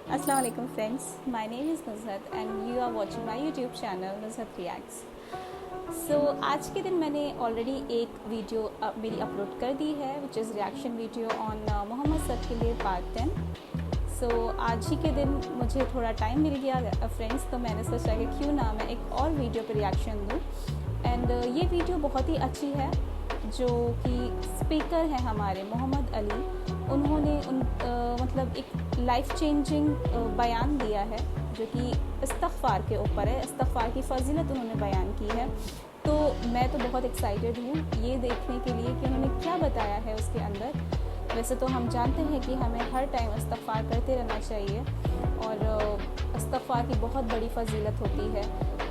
Assalamu alaikum friends, my name is Nuzhat and you are watching my YouTube channel Nuzhat Reacts. आज के दिन मैंने already एक video मेरी अपलोड कर दी है which is reaction video on Mohammad sir के लिए पार्ट 10. आज ही के दिन मुझे थोड़ा टाइम मिल गया फ्रेंड्स, तो मैंने सोचा कि क्यों ना मैं एक और वीडियो पर रिएक्शन दूँ. एंड ये वीडियो बहुत ही अच्छी है. जो कि स्पीकर हैं हमारे मोहम्मद अली, उन्होंने मतलब एक लाइफ चेंजिंग बयान दिया है जो कि इस्तग़फ़ार के ऊपर है. इस्तग़फ़ार की फ़ज़ीलत उन्होंने बयान की है. तो मैं तो बहुत एक्साइटेड हूँ ये देखने के लिए कि उन्होंने क्या बताया है उसके अंदर. वैसे तो हम जानते हैं कि हमें हर टाइम इस्तग़फ़ार करते रहना चाहिए और इस्तग़फ़ार की बहुत बड़ी फ़ज़ीलत होती है.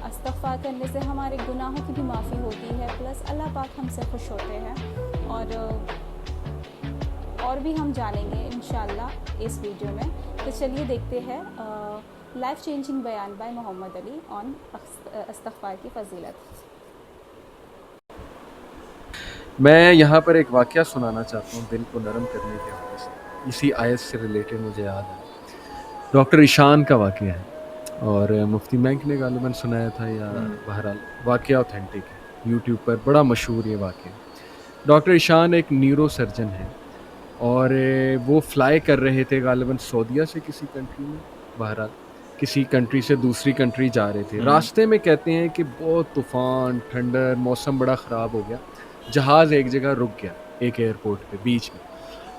इस्तग़फ़ार करने से हमारे गुनाहों की भी माफ़ी होती है, प्लस अल्लाह पाक हमसे खुश होते हैं. और भी हम जानेंगे इंशाअल्लाह इस वीडियो में. तो चलिए देखते हैं लाइफ चेंजिंग बयान बाय मोहम्मद अली ऑन इस्तग़फ़ार की फ़ज़ीलत. मैं यहाँ पर एक वाक़या सुनाना चाहता हूँ दिल को नरम करने के हवाले से. इसी आयत से रिलेटेड मुझे याद है. डॉक्टर ईशान का वाक़या है और मुफ्ती बैंक ने गालिबन सुनाया था, या बहरहाल वाक़या ऑथेंटिक है. यूट्यूब पर बड़ा मशहूर ये वाक़या. डॉक्टर ईशान एक न्यूरो सर्जन है और वो फ्लाई कर रहे थे गालिबन सऊदीया से किसी कंट्री में. बहरहाल किसी कंट्री से दूसरी कंट्री जा रहे थे. रास्ते में कहते हैं कि बहुत तूफ़ान, ठंडर, मौसम बड़ा ख़राब हो गया. जहाज़ एक जगह रुक गया, एक एयरपोर्ट पे बीच में.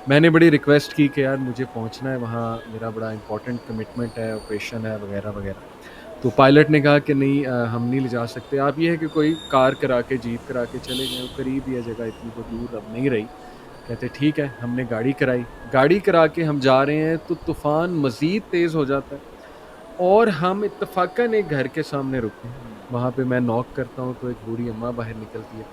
मैंने बड़ी रिक्वेस्ट की कि यार मुझे पहुंचना है वहाँ, मेरा बड़ा इंपॉर्टेंट कमिटमेंट है, ऑपरेशन है वगैरह वगैरह. तो पायलट ने कहा कि नहीं, हम नहीं ले जा सकते. आप ये है कि कोई कार करा के, जीप करा के चले गए. वो करीब ही है जगह, इतनी तो दूर अब नहीं रही. कहते ठीक है. हमने गाड़ी कराई. गाड़ी करा के हम जा रहे हैं तो तूफ़ान मज़ीद तेज़ हो जाता है और हम इत्तफ़ाक़न एक घर के सामने रुकते हैं. वहाँ पे मैं नॉक करता हूँ तो एक बूढ़ी अम्मा बाहर निकलती है.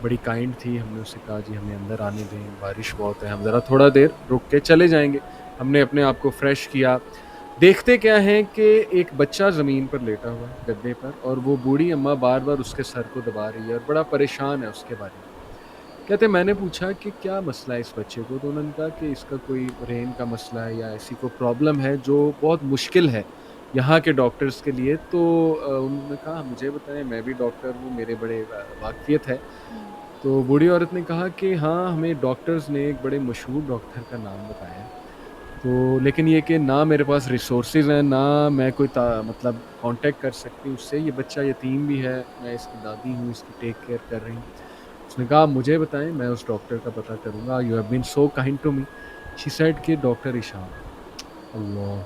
बड़ी काइंड थी. हमने उससे कहा जी हमें अंदर आने दें, बारिश बहुत है, हम ज़रा थोड़ा देर रुक के चले जाएंगे. हमने अपने आप को फ्रेश किया. देखते क्या है कि एक बच्चा ज़मीन पर लेटा हुआ है गद्दे पर, और वो बूढ़ी अम्मा बार बार उसके सर को दबा रही है और बड़ा परेशान है उसके बारे में. कहते मैंने पूछा कि क्या मसला है इस बच्चे को. तो उन्होंने कहा कि इसका कोई ब्रेन का मसला है या ऐसी कोई प्रॉब्लम है जो बहुत मुश्किल है यहाँ के डॉक्टर्स के लिए. तो उन्होंने कहा मुझे बताएं, मैं भी डॉक्टर हूँ, मेरे बड़े वाक़फ़ियत है. तो बूढ़ी औरत ने कहा कि हाँ, हमें डॉक्टर्स ने एक बड़े मशहूर डॉक्टर का नाम बताया है. तो लेकिन ये कि ना मेरे पास रिसोर्सेज़ हैं, ना मैं कोई मतलब कांटेक्ट कर सकती हूँ उससे. ये बच्चा यतीम भी है, मैं इसकी दादी हूँ, इसकी टेक केयर कर रही हूँ. उसने कहा आप मुझे बताएं, मैं उस डॉक्टर का पता करूँगा. You have been so kind to me. She said कि डॉक्टर ईशान. अल्लाह.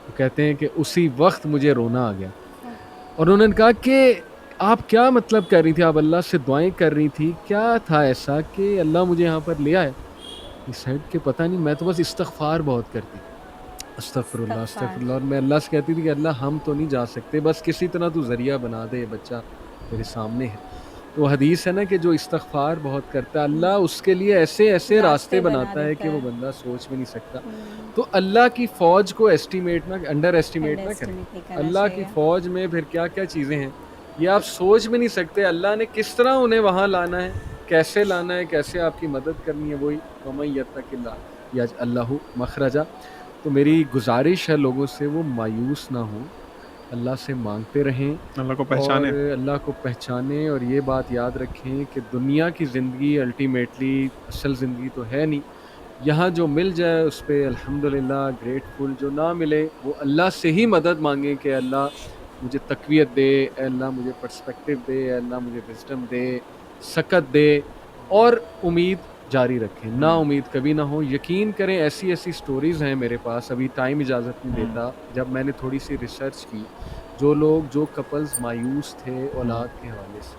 तो कहते हैं कि उसी वक्त मुझे रोना आ गया. और उन्होंने कहा कि आप क्या मतलब कर रही थी, आप अल्लाह से दुआएं कर रही थी, क्या था ऐसा कि अल्लाह मुझे यहाँ पर ले आया. इस साइड के पता नहीं, मैं तो बस इस्तग़फ़ार बहुत करती. अस्तग़फ़िरुल्लाह इस्तग़फ़ार. अस्तग़फ़िरुल्लाह. और मैं अल्लाह से कहती थी कि अल्लाह हम तो नहीं जा सकते, बस किसी तरह तू ज़रिया बना दे, ये बच्चा मेरे सामने है. तो हदीस है ना कि जो इस्तग़फ़ार बहुत करता है अल्लाह उसके लिए ऐसे ऐसे रास्ते रास्ते बना बनाता है देता कि वो है. बंदा सोच भी नहीं सकता. तो अल्लाह की फ़ौज को अंडर एस्टिमेट अंडर ना करें. एस्टिमेट नहीं करना अल्लाह की चाहिए. फ़ौज में फिर क्या क्या चीज़ें हैं ये आप सोच भी नहीं सकते. अल्लाह ने किस तरह उन्हें वहाँ लाना है, कैसे लाना है, कैसे आपकी मदद करनी है. वही वमन यत्तक़िल्लाह यजअल मख़रजा. तो मेरी गुजारिश है लोगों से, वो मायूस ना हों, अल्लाह से मांगते रहें अल्लाह को और पहचाने. अल्लाह को पहचानें. और ये बात याद रखें कि दुनिया की ज़िंदगी अल्टीमेटली असल ज़िंदगी तो है नहीं. यहाँ जो मिल जाए उस पे अल्हम्दुलिल्लाह ग्रेटफुल, जो ना मिले वो अल्लाह से ही मदद मांगे कि अल्लाह मुझे तक़वियत दे, अल्लाह मुझे पर्सपेक्टिव दे, अल्लाह मुझे विज़डम दे, सकत दे. और उम्मीद जारी रखें, ना उम्मीद कभी ना हो. यकीन करें ऐसी ऐसी स्टोरीज़ हैं मेरे पास, अभी टाइम इजाज़त नहीं देता. जब मैंने थोड़ी सी रिसर्च की, जो कपल्स मायूस थे औलाद के हवाले से,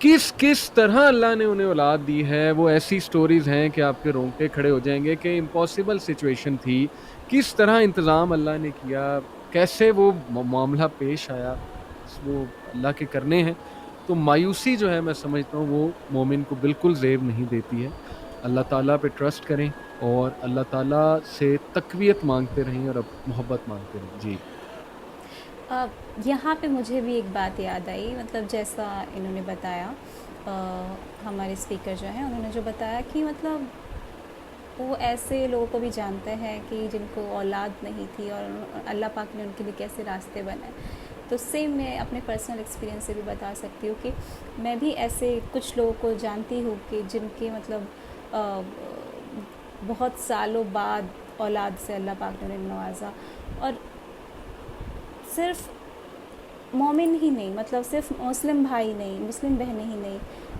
किस किस तरह अल्लाह ने उन्हें औलाद दी है, वो ऐसी स्टोरीज़ हैं कि आपके रोंगटे खड़े हो जाएंगे कि इम्पॉसिबल सिचुएशन थी, किस तरह इंतज़ाम अल्लाह ने किया, कैसे वो मामला पेश आया. वो अल्लाह के करने हैं. तो मायूसी जो है मैं समझता हूँ वो मोमिन को बिल्कुल ज़ेब नहीं देती है. अल्लाह ताला पे ट्रस्ट करें और अल्लाह ताला से तक़वियत मांगते रहें और मोहब्बत मांगते रहें. जी. यहाँ पे मुझे भी एक बात याद आई, मतलब जैसा इन्होंने बताया, हमारे स्पीकर जो हैं उन्होंने जो बताया कि मतलब وہ ایسے لوگوں کو بھی جانتا ہے کہ جن کو اولاد نہیں تھی اور اللہ پاک نے ان کے لیے کیسے راستے بنائے. تو سیم میں اپنے پرسنل ایکسپیرینس سے بھی بتا سکتی ہوں کہ میں بھی ایسے کچھ لوگوں کو جانتی ہوں کہ جن کے مطلب بہت سالوں بعد اولاد سے اللہ پاک نے انہیں نوازا. اور صرف مومن ہی نہیں, مطلب صرف مسلم بھائی نہیں, مسلم بہنیں ہی نہیں,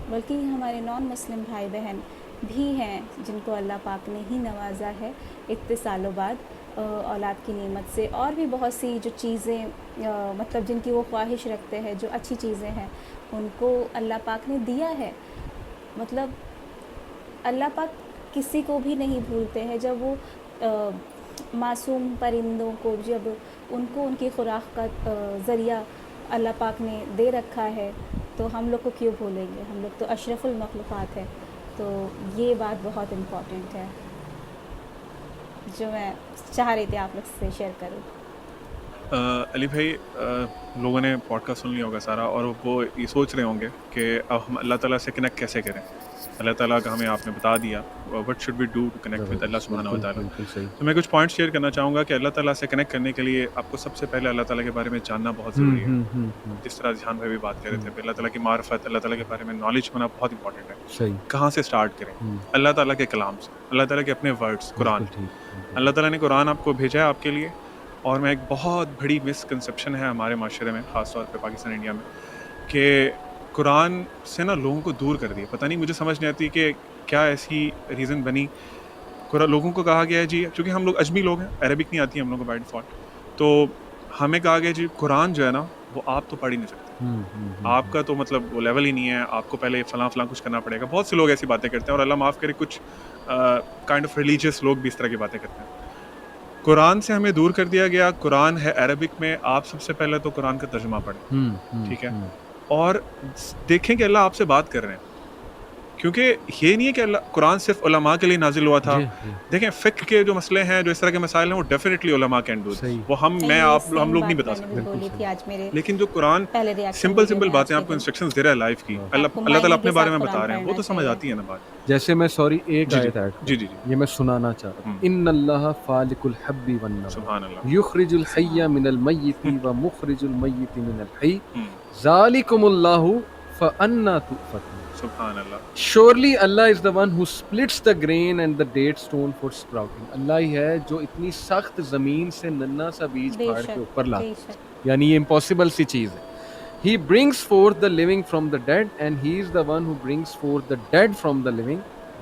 بلکہ ہمارے نان مسلم بھائی بہن بھی ہیں جن کو اللہ پاک نے ہی نوازا ہے اتنے سالوں بعد اولاد کی نعمت سے. اور بھی بہت سی جو چیزیں مطلب جن کی وہ خواہش رکھتے ہیں, جو اچھی چیزیں ہیں, ان کو اللہ پاک نے دیا ہے. مطلب اللہ پاک کسی کو بھی نہیں بھولتے ہیں. جب وہ معصوم پرندوں کو, جب ان کو ان کی خوراک کا ذریعہ اللہ پاک نے دے رکھا ہے, تو ہم لوگ کو کیوں بھولیں گے؟ ہم لوگ تو اشرف المخلوقات ہیں. تو یہ بات بہت امپورٹنٹ ہے جو میں چاہ رہی تھی آپ لوگ سے شیئر کروں. علی بھائی, لوگوں نے پوڈ کاسٹ سن لیا ہوگا سارا, اور وہ یہ سوچ رہے ہوں گے کہ اب ہم اللہ تعالیٰ سے کنیکٹ کیسے کریں. اللہ تعالیٰ کا ہمیں آپ نے بتا دیا what should we do to connect with اللہ سبحانہ و تعالیٰ. بالکل صحیح. تو میں کچھ پوائنٹس شیئر کرنا چاہوں گا کہ اللہ تعالیٰ سے کنیکٹ کرنے کے لیے آپ کو سب سے پہلے اللہ تعالیٰ کے بارے میں جاننا بہت ضروری ہے. جس طرح ذہان بھائی بھی بات کر رہے تھے, اللہ تعالیٰ کی معرفت, اللہ تعالیٰ کے بارے میں نالج ہونا بہت امپورٹنٹ ہے. صحیح. کہاں سے اسٹارٹ کریں؟ اللہ تعالیٰ کے کلام سے, اللہ تعالیٰ کے اپنے ورڈس, قرآن. اللہ تعالیٰ نے قرآن آپ کو بھیجا ہے آپ کے لیے. اور میں ایک بہت بڑی مسکنسیپشن ہے ہمارے معاشرے میں, خاص طور پہ پاکستان انڈیا میں, کہ قرآن سے نا لوگوں کو دور کر دیا. پتہ نہیں, مجھے سمجھ نہیں آتی کہ کیا ایسی ریزن بنی. لوگوں کو کہا گیا ہے جی, چونکہ ہم لوگ اجمی لوگ ہیں, عربک نہیں آتی ہے ہم لوگوں کو بائی ڈیفالٹ, تو ہمیں کہا گیا جی قرآن جو ہے نا وہ آپ تو پڑھ ہی نہیں سکتے, آپ کا تو مطلب وہ لیول ہی نہیں ہے, آپ کو پہلے فلاں کچھ کرنا پڑے گا. بہت سے لوگ ایسی باتیں کرتے ہیں, اور اللہ معاف کرے کچھ کائنڈ آف ریلیجیس لوگ بھی اس طرح کی باتیں کرتے ہیں. قرآن سے ہمیں دور کر دیا گیا. قرآن ہے عربک میں, آپ سب سے پہلے تو قرآن کا ترجمہ پڑھیں, ٹھیک ہے, اور دیکھیں کہ اللہ آپ سے بات کر رہے ہیں. کیونکہ یہ نہیں ہے کہ اللہ قرآن صرف علماء کے لیے نازل ہوا تھا. دیکھیں فقہ کے جو مسئلے ہیں, جو اس طرح کے مسائل ہیں, وہ ڈیفینیٹلی علماء کین ڈو, وہ ہم لوگ نہیں بتا سکتے. لیکن جو قرآن سمپل باتیں آپ کو انسٹرکشنز دے رہا ہے لائف کی, اللہ تعالیٰ اپنے بارے میں بتا رہے ہیں, وہ تو سمجھ آتی ہے نا بات. جیسے میں ایک آیت ایڈ جی یہ میں سنانا چاہتا ہوں. ان اللہ فالق الحب والنوى, سبحان اللہ, یخرج الحی من المیت ومخرج المیت من الحی, ذالکم اللہ فانا تؤفکون. سبحان اللہ. Surely Allah is the one who splits the grain and the date stone for sprouting. اللہ ہی ہے جو اتنی سخت زمین سے ننا سا بیج پھاڑ کے اوپر لاتا ہے, یعنی یہ امپاسبل سی چیز ہے. He brings forth the living from the dead and he is the one who brings forth the dead from the living.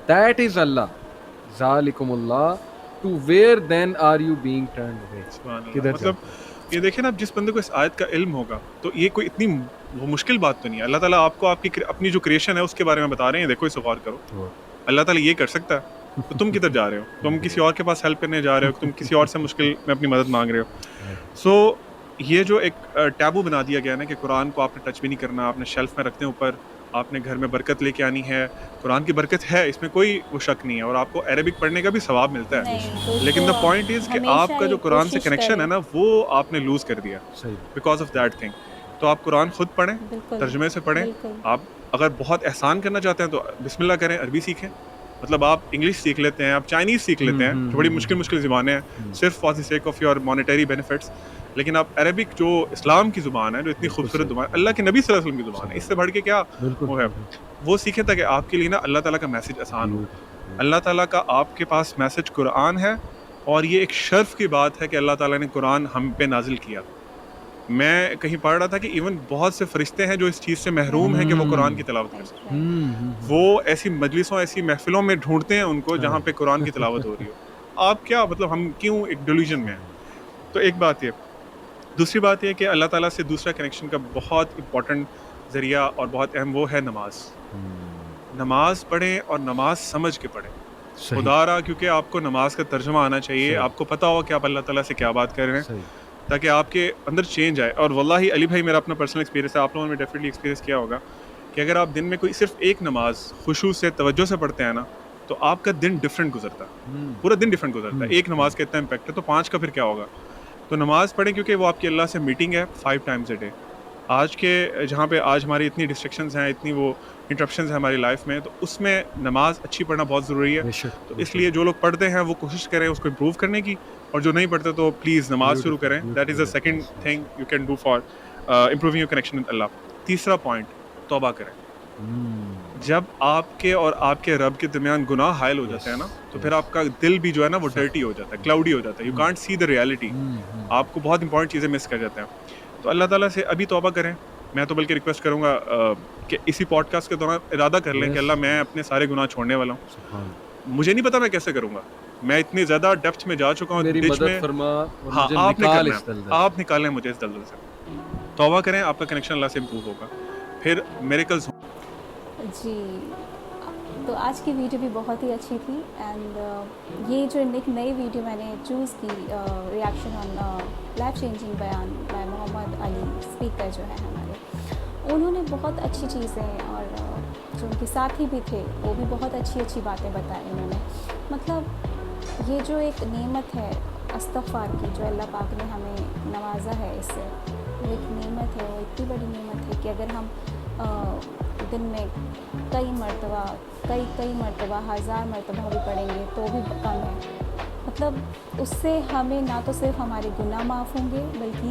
That is Allah. ذالکم اللہ. To where then are you being turned away? سبحان اللہ. مطلب یہ دیکھیں نا, جس بندے کو اس آیت کا علم ہوگا تو یہ کوئی اتنی وہ مشکل بات تو نہیں ہے. اللہ تعالیٰ آپ کو آپ کی اپنی جو کریشن ہے اس کے بارے میں بتا رہے ہیں, دیکھو اسے غور کرو. اللہ تعالیٰ یہ کر سکتا ہے, تو تم کدھر جا رہے ہو؟ تم کسی اور کے پاس ہیلپ کرنے جا رہے ہو, تم کسی اور سے مشکل میں اپنی مدد مانگ رہے ہو. سو یہ جو ایک ٹیبو بنا دیا گیا نا کہ قرآن کو آپ نے ٹچ بھی نہیں کرنا, آپ نے شیلف میں رکھتے ہیں اوپر, آپ نے گھر میں برکت لے کے آنی ہے. قرآن کی برکت ہے, اس میں کوئی وہ شک نہیں ہے, اور آپ کو عربک پڑھنے کا بھی ثواب ملتا ہے. لیکن دا پوائنٹ از کہ آپ کا جو قرآن سے کنیکشن ہے نا وہ آپ نے لوز کر دیا بیکاز آف دیٹ تھنگ. تو آپ قرآن خود پڑھیں, ترجمے سے پڑھیں. آپ اگر بہت احسان کرنا چاہتے ہیں تو بسم اللہ کریں, عربی سیکھیں. مطلب آپ انگلش سیکھ لیتے ہیں, آپ چائنیز سیکھ لیتے ہیں, جو بڑی مشکل زبانیں ہیں صرف for the sake of your monetary benefits. لیکن آپ عربک جو اسلام کی زبان ہے, جو اتنی خوبصورت زبان, اللہ کے نبی صلی اللہ علیہ وسلم کی زبان ہے, اس سے بڑھ کے کیا وہ ہے, وہ سیکھیں تاکہ آپ کے لیے نا اللہ تعالیٰ کا میسج آسان ہو. اللہ تعالیٰ کا آپ کے پاس میسج قرآن ہے, اور یہ ایک شرف کی بات ہے کہ اللہ تعالیٰ نے قرآن ہم پہ نازل کیا. میں کہیں پڑھ رہا تھا کہ ایون بہت سے فرشتے ہیں جو اس چیز سے محروم ہیں کہ وہ قرآن کی تلاوت کر سکیں. وہ ایسی مجلسوں, ایسی محفلوں میں ڈھونڈتے ہیں ان کو جہاں پہ قرآن کی تلاوت ہو رہی ہو. آپ کیا مطلب, ہم کیوں ایک ڈیلیوژن میں ہیں؟ تو ایک بات یہ. دوسری بات یہ کہ اللہ تعالیٰ سے دوسرا کنیکشن کا بہت امپورٹنٹ ذریعہ اور بہت اہم وہ ہے نماز. نماز پڑھیں اور نماز سمجھ کے پڑھیں. خدا رہا, کیونکہ آپ کو نماز کا ترجمہ آنا چاہیے, آپ کو پتہ ہو کہ آپ اللہ تعالیٰ سے کیا بات کر رہے ہیں, تاکہ آپ کے اندر چینج آئے. اور واللہ علی بھائی, میرا اپنا پرسنل ایکسپیرینس ہے, آپ لوگوں نے ڈیفینیٹلی ایکسپیرینس کیا ہوگا کہ اگر آپ دن میں کوئی صرف ایک نماز خشوع سے, توجہ سے پڑھتے ہیں نا, تو آپ کا دن ڈفرینٹ گزرتا ہے, پورا دن ڈفرینٹ گزرتا ہے. ایک نماز کا اتنا امپیکٹ ہے, تو 5 کا پھر کیا ہوگا. تو نماز پڑھیں, کیونکہ وہ آپ کی اللہ سے میٹنگ ہے 5 times a day. آج کے جہاں پہ آج ہماری اتنی ڈسٹریکشنز ہیں, اتنی وہ इंटरप्शंस है हमारी लाइफ में, तो उसमें नमाज अच्छी पढ़ना बहुत ज़रूरी है। बेशक, तो इसलिए जो लोग पढ़ते हैं वो कोशिश करें उसको इम्प्रूव करने की, और जो नहीं पढ़ते तो प्लीज़ नमाज शुरू करें। That is the second thing you can do for improving your connection with अल्लाह। तीसरा पॉइंट, तौबा करें। जब आपके और आपके रब के दरमियान गुनाह हायल हो जाते हैं ना, तो फिर आपका दिल भी जो है ना वो डर्टी हो जाता है, क्लाउडी हो जाता है, you can't see the reality, आपको बहुत इंपॉर्टेंट चीज़ें मिस कर जाते हैं। तो अल्लाह ताला से अभी तौबा करें। मैं तो बल्कि रिक्वेस्ट करूँगा कि इसी पॉडकास्ट के दौरान इरादा कर लें कि अल्लाह मैं अपने सारे गुनाह छोड़ने वाला हूँ। मुझे नहीं पता मैं कैसे करूँगा, मैं इतनी ज़्यादा डेप्थ में जा चुका हूँ मेरी डिच मदद में। फरमा और हाँ, मुझे आपने निकाल करना इस है, दलदल आप निकालें मुझे इस दलदल से। तौबा करें, आपका कनेक्शन अल्लाह से इम्प्रूव होगा, फिर मिरेकल्स। जी, तो आज की वीडियो भी बहुत ही अच्छी थी। एंड ये जो एक नई वीडियो मैंने चूज़ की, रिएक्शन ऑन लाइफ चेंजिंग बयान बाय मोहम्मद अली स्पीकर जो है हमारे, उन्होंने बहुत अच्छी चीज़ें, और जो उनके साथी भी थे वो भी बहुत अच्छी अच्छी बातें बताई उन्होंने। मतलब ये जो एक नेमत है इस्तग़फ़ार की, जो अल्लाह पाक ने हमें नवाजा है इससे, वो एक नेमत है, वो इतनी बड़ी नेमत है कि अगर हम दिन में कई मरतबा 1000 मरतबा भी पढ़ेंगे तो भी कम है। मतलब उससे हमें ना तो सिर्फ हमारे गुनाह माफ़ होंगे, बल्कि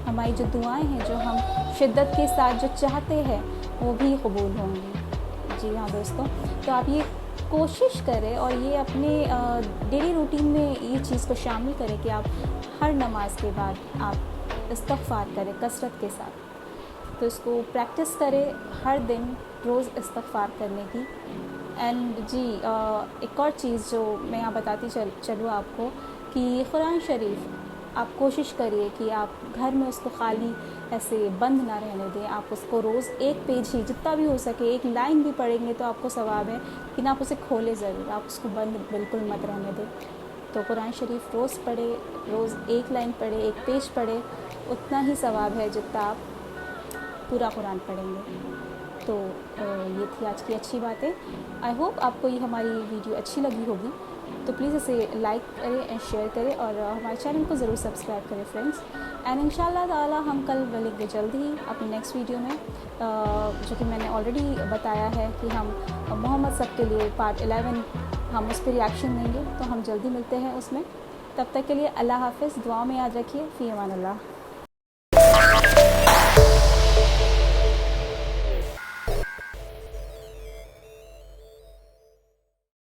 हमारी जो दुआएं हैं, जो हम शिद्दत के साथ जो चाहते हैं, वो भी कबूल होंगी। जी हाँ दोस्तों, तो आप ये कोशिश करें और ये अपने डेली रूटीन में ये चीज़ को शामिल करें कि आप हर नमाज के बाद आप इस्तग़फ़ार करें कसरत के साथ। तो इसको प्रैक्टिस करें हर दिन, रोज़ इस्तग़फ़ार करने की। एंड जी, एक और चीज़ जो मैं यहाँ बताती चलूँ आपको, कि कुरान शरीफ आप कोशिश करिए कि आप घर में उसको खाली ऐसे बंद ना रहने दें। आप उसको रोज़ एक पेज ही, जितना भी हो सके, एक लाइन भी पढ़ेंगे तो आपको सवाब है, लेकिन आप उसे खोलें ज़रूर, आप उसको बंद बिल्कुल मत रहने दें। तो कुरान शरीफ रोज़ पढ़े, रोज़ एक लाइन पढ़े, एक पेज पढ़े, उतना ही सवाब है जितना आप पूरा कुरान पढ़ेंगे। तो ये थी आज की अच्छी बातें। आई होप आपको ये हमारी वीडियो अच्छी लगी होगी, तो प्लीज़ इसे लाइक करें एंड शेयर करें, और हमारे चैनल को ज़रूर सब्सक्राइब करें फ्रेंड्स। एंड इंशाल्लाह ताला हम कल मिलेंगे जल्द ही अपनी नेक्स्ट वीडियो में, जो कि मैंने ऑलरेडी बताया है कि हम मोहम्मद सब के लिए पार्ट 11 हम उस पर रिएक्शन देंगे, तो हम जल्दी मिलते हैं उसमें। तब तक के लिए अल्लाह हाफ़िज़, दुआ में याद रखिए, फ़ी अमान अल्लाह।